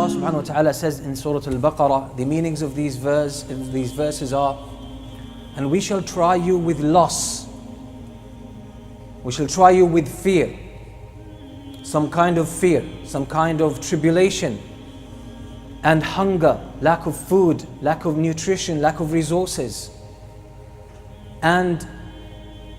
Allah subhanahu wa ta'ala says in Surah Al-Baqarah, the meanings of these verses are, and we shall try you with loss. We shall try you with fear. Some kind of fear, some kind of tribulation and hunger, lack of food, lack of nutrition, lack of resources. And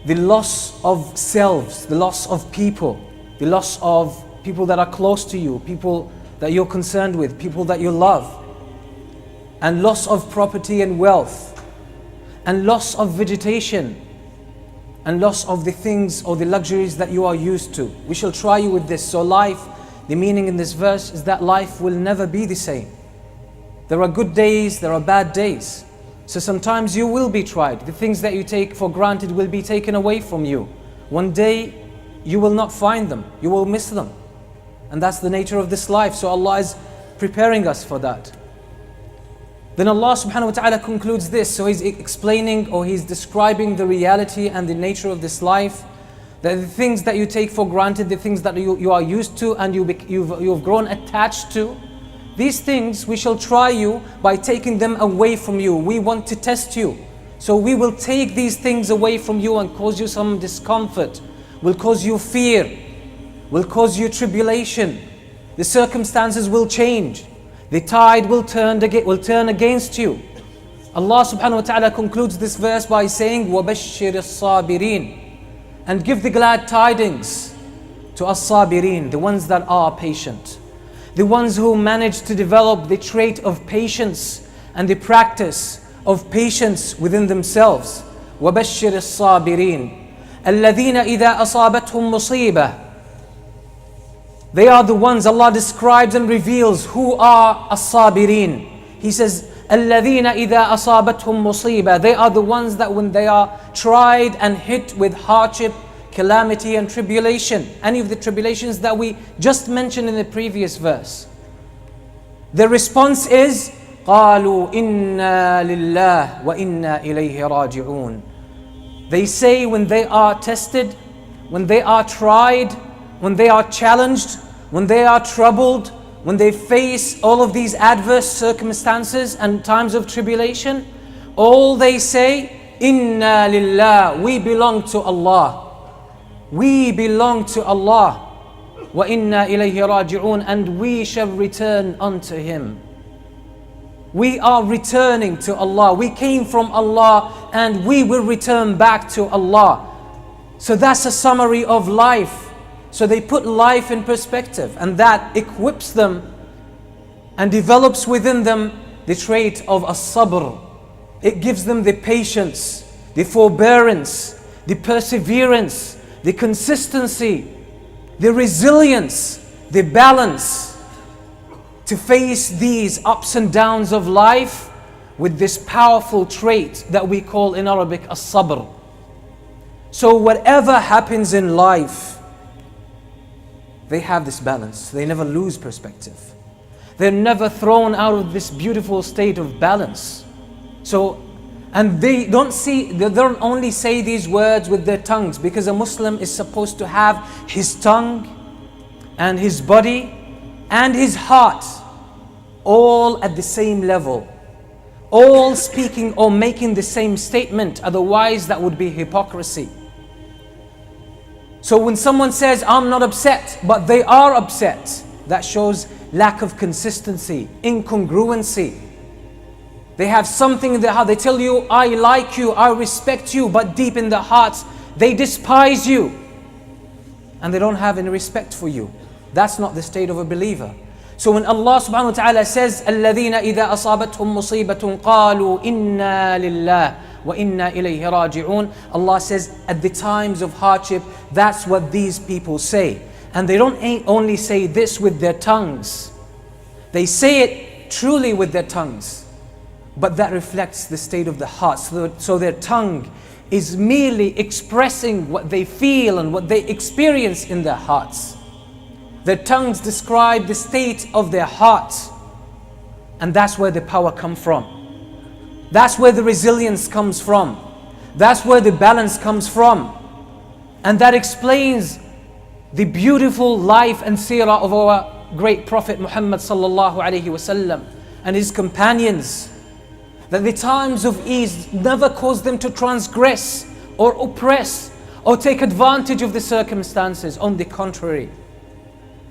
the loss of selves, the loss of people, the loss of people that are close to you, people that you're concerned with, people that you love, and loss of property and wealth, and loss of vegetation, and loss of the things or the luxuries that you are used to. We shall try you with this. So life, the meaning in this verse is that life will never be the same. There are good days, there are bad days. So sometimes you will be tried. The things that you take for granted will be taken away from you. One day you will not find them, you will miss them. And that's the nature of this life. So Allah is preparing us for that. Then Allah subhanahu wa ta'ala concludes this. So He's explaining, or He's describing the reality and the nature of this life. That the things that you take for granted, the things that you are used to and you've grown attached to, these things we shall try you by taking them away from you. We want to test you. So we will take these things away from you and cause you some discomfort, will cause you fear, will cause you tribulation. The circumstances will change. The tide will turn against you. Allah subhanahu wa ta'ala concludes this verse by saying, وَبَشِّرِ الصَّابِرِينَ, and give the glad tidings to as-sabirin, the ones that are patient, the ones who manage to develop the trait of patience and the practice of patience within themselves. وَبَشِّرِ الصَّابِرِينَ الَّذِينَ إِذَا أَصَابَتْهُمْ مُصِيبَةٌ. They are the ones Allah describes and reveals who are as-sabirin. He says, الَّذِينَ إِذَا أَصَابَتْهُمْ مُصِيبَةٌ. They are the ones that when they are tried and hit with hardship, calamity and tribulation, any of the tribulations that we just mentioned in the previous verse, their response is, قَالُوا إِنَّا لِلَّهِ وَإِنَّا إِلَيْهِ رَاجِعُونَ. They say when they are tested, when they are tried, when they are challenged, when they are troubled, when they face all of these adverse circumstances and times of tribulation, all they say, Inna lillah, we belong to Allah. We belong to Allah. Wa inna ilayhi raji'un, and we shall return unto Him. We are returning to Allah. We came from Allah and we will return back to Allah. So that's a summary of life. So they put life in perspective, and that equips them and develops within them the trait of as-sabr. It gives them the patience, the forbearance, the perseverance, the consistency, the resilience, the balance to face these ups and downs of life with this powerful trait that we call in Arabic as-sabr. So whatever happens in life, they have this balance. They never lose perspective. They're never thrown out of this beautiful state of balance. So, and they don't only say these words with their tongues, because a Muslim is supposed to have his tongue and his body and his heart all at the same level, all speaking or making the same statement. Otherwise, that would be hypocrisy. So when someone says, I'm not upset, but they are upset, that shows lack of consistency, incongruency. They have something in their heart. They tell you, I like you, I respect you, but deep in their hearts, they despise you. And they don't have any respect for you. That's not the state of a believer. So when Allah subhanahu wa ta'ala says, الَّذِينَ إِذَا أَصَابَتْهُمْ مُصِيبَةٌ قَالُوا إِنَّا لِلَّهِ وَإِنَّا إِلَيْهِ رَاجِعُونَ. Allah says, at the times of hardship, that's what these people say. And they don't only say this with their tongues. They say it truly with their tongues. But that reflects the state of the heart. So their tongue is merely expressing what they feel and what they experience in their hearts. Their tongues describe the state of their hearts. And that's where the power comes from. That's where the resilience comes from. That's where the balance comes from. And that explains the beautiful life and seerah of our great Prophet Muhammad sallallahu alaihi wasallam and his companions, that the times of ease never caused them to transgress or oppress or take advantage of the circumstances. On the contrary,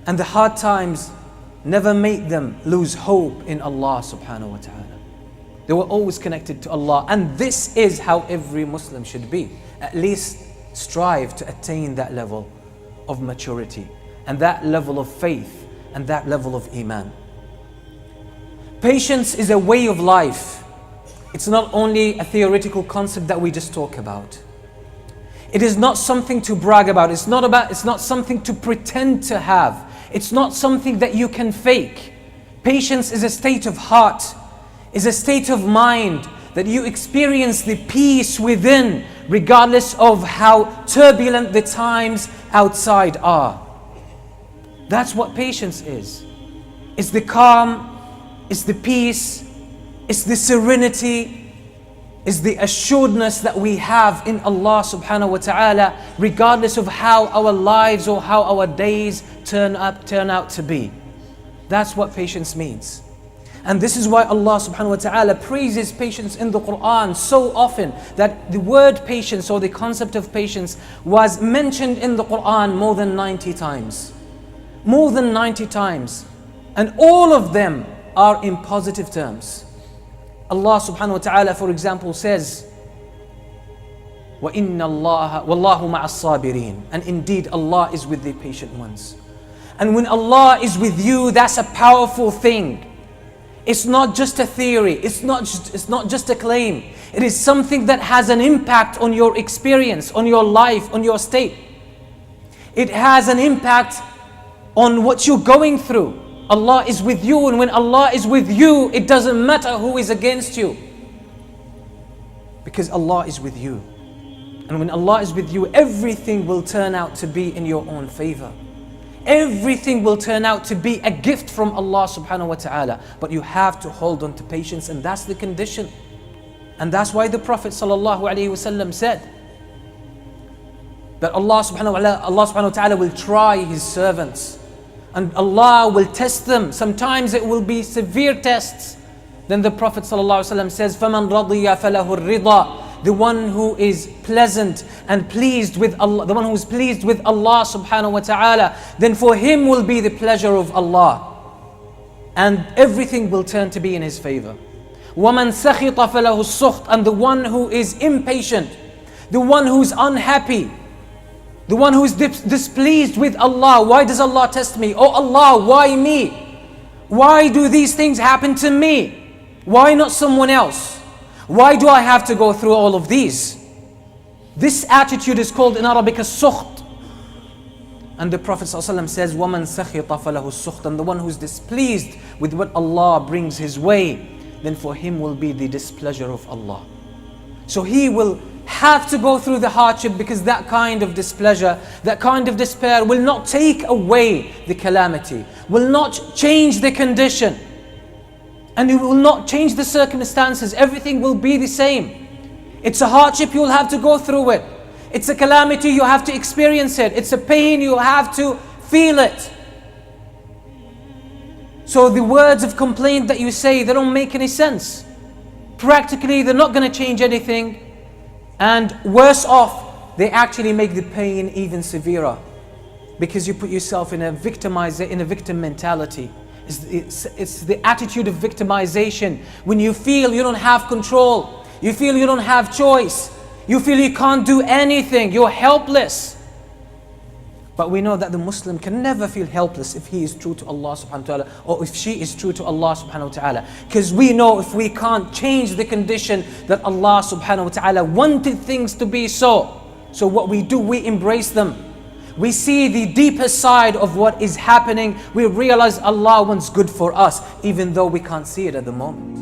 and the hard times never made them lose hope in Allah subhanahu wa ta'ala. They were always connected to Allah, and this is how every Muslim should be. At least strive to attain that level of maturity and that level of faith and that level of iman. Patience is a way of life. It's not only a theoretical concept that we just talk about. It is not something to brag about. It's not something to pretend to have. It's not something that you can fake. Patience is a state of heart, is a state of mind that you experience the peace within, regardless of how turbulent the times outside are. That's what patience is. It's the calm, it's the peace, it's the serenity, it's the assuredness that we have in Allah subhanahu wa ta'ala, regardless of how our lives or how our days turn out to be. That's what patience means. And this is why Allah subhanahu wa ta'ala praises patience in the Quran so often, that the word patience or the concept of patience was mentioned in the Quran more than 90 times. More than 90 times. And all of them are in positive terms. Allah subhanahu wa ta'ala, for example, says, وَإِنَّ اللَّهَ وَاللَّهُ مَعَ الصَّابِرِينَ. And indeed Allah is with the patient ones. And when Allah is with you, that's a powerful thing. It's not just a theory, it's not just a claim. It is something that has an impact on your experience, on your life, on your state. It has an impact on what you're going through. Allah is with you, and when Allah is with you, it doesn't matter who is against you, because Allah is with you. And when Allah is with you, everything will turn out to be in your own favor. Everything will turn out to be a gift from Allah subhanahu wa ta'ala. But you have to hold on to patience, and that's the condition. And that's why the Prophet sallallahu alaihi wasallam said that Allah subhanahu wa ta'ala will try His servants, and Allah will test them. Sometimes it will be severe tests. Then the Prophet ﷺ says, فَمَنْ رَضِيَ فَلَهُ الرِّضَى. The one who is pleasant and pleased with Allah, the one who is pleased with Allah subhanahu wa ta'ala, then for him will be the pleasure of Allah. And everything will turn to be in his favor. وَمَنْ سَخِطَ فَلَهُ السُّخْطِ. And the one who is impatient, the one who is unhappy, the one who is displeased with Allah. Why does Allah test me? Oh Allah, why me? Why do these things happen to me? Why not someone else? Why do I have to go through all of these? This attitude is called in Arabic as-sukht. And the Prophet ﷺ says, وَمَنْ سَخِطَ فَلَهُ السُّخْطِ. And the one who is displeased with what Allah brings his way, then for him will be the displeasure of Allah. So he will have to go through the hardship, because that kind of displeasure, that kind of despair will not take away the calamity, will not change the condition, and it will not change the circumstances. Everything will be the same. It's a hardship, you will have to go through it. It's a calamity, you have to experience it. It's a pain, you have to feel it. So the words of complaint that you say, they don't make any sense. Practically, they're not going to change anything. And worse off, they actually make the pain even severer, because you put yourself in a victim mentality. It's the attitude of victimization. When you feel you don't have control, you feel you don't have choice, you feel you can't do anything, you're helpless. But we know that the Muslim can never feel helpless if he is true to Allah subhanahu wa ta'ala, or if she is true to Allah subhanahu wa ta'ala. Because we know if we can't change the condition, that Allah subhanahu wa ta'ala wanted things to be so. So what we do, we embrace them. We see the deeper side of what is happening. We realize Allah wants good for us, even though we can't see it at the moment.